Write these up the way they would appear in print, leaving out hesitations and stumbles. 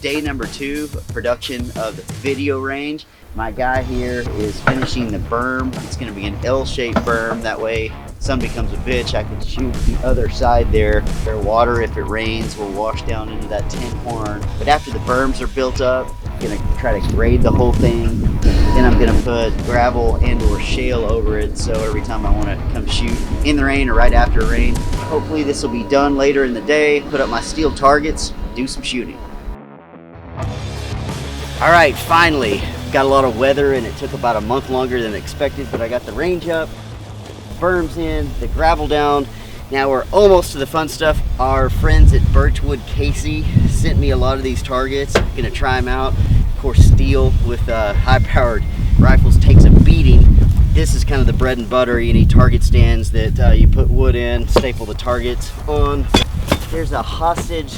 day number 2 of production of the video range. My guy here is finishing the berm. It's going to be an L-shaped berm. That way, sun becomes a bitch, I can shoot the other side there. Their water, if it rains, will wash down into that tin horn. But after the berms are built up, I'm going to try to grade the whole thing. Then I'm going to put gravel and or shale over it, so every time I want to come shoot in the rain or right after rain. Hopefully this will be done later in the day. Put up my steel targets, do some shooting. All right, finally. Got a lot of weather and it took about a month longer than expected, but I got the range up, berms in, the gravel down. Now we're almost to the fun stuff. Our friends at Birchwood Casey sent me a lot of these targets. I'm gonna try them out. Of course, steel with high-powered rifles takes a beating. This is kind of the bread and butter. You need target stands that you put wood in, staple the targets on. There's a hostage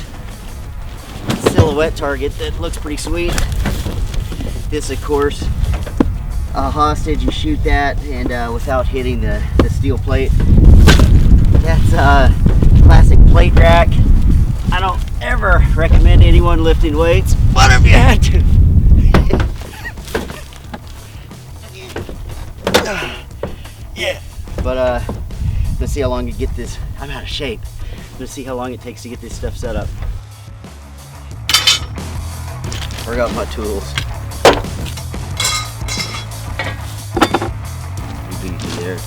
silhouette target that looks pretty sweet. This, of course, a hostage, you shoot that and without hitting the steel plate. That's a classic plate rack. I don't ever recommend anyone lifting weights, but if you had to. Yeah. But let's see how long you get this. I'm out of shape. Let's see how long it takes to get this stuff set up. Forgot my tools. There.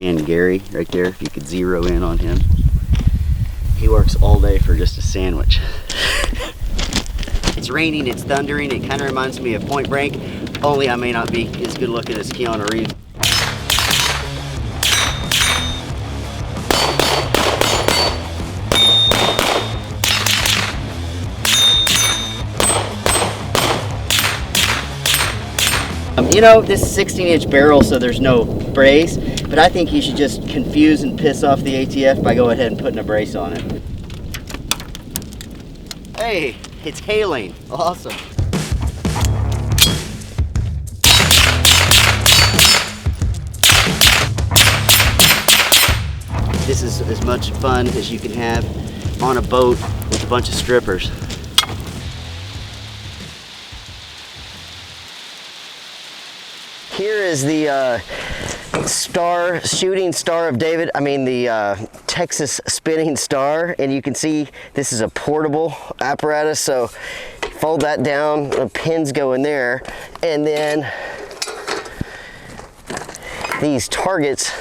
And Gary right there, if you could zero in on him. He works all day for just a sandwich. It's raining, it's thundering, it kind of reminds me of Point Break, only I may not be as good looking as Keanu Reeves. You know, this is 16-inch barrel, so there's no brace, but I think you should just confuse and piss off the ATF by going ahead and putting a brace on it. Hey, it's hailing. Awesome. This is as much fun as you can have on a boat with a bunch of strippers. Here is the shooting star of David. I mean the Texas spinning star, and you can see this is a portable apparatus. So fold that down, the pins go in there, and then these targets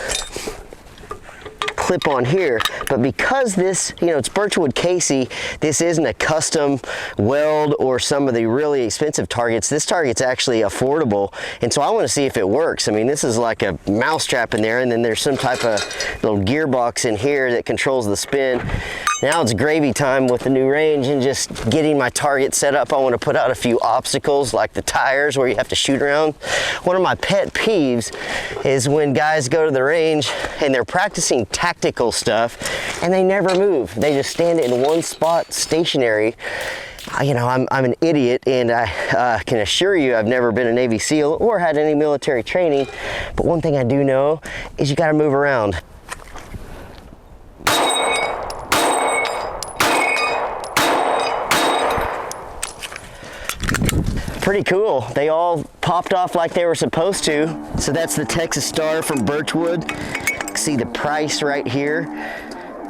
clip on here. But because this, you know, it's Birchwood Casey, this isn't a custom weld or some of the really expensive targets. This target's actually affordable, and so I want to see if it works. I mean, this is like a mousetrap in there, and then there's some type of little gearbox in here that controls the spin. Now it's gravy time with the new range and just getting my target set up. I want to put out a few obstacles like the tires where you have to shoot around. One of my pet peeves is when guys go to the range and they're practicing tactical stuff and they never move. They just stand in one spot stationary. You know, I'm an idiot, and I can assure you I've never been a Navy SEAL or had any military training, but one thing I do know is you got to move around. Pretty cool. They all popped off like they were supposed to. So that's the Texas Star from Birchwood. You can see the price right here,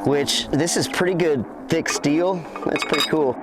which this is pretty good thick steel. That's pretty cool.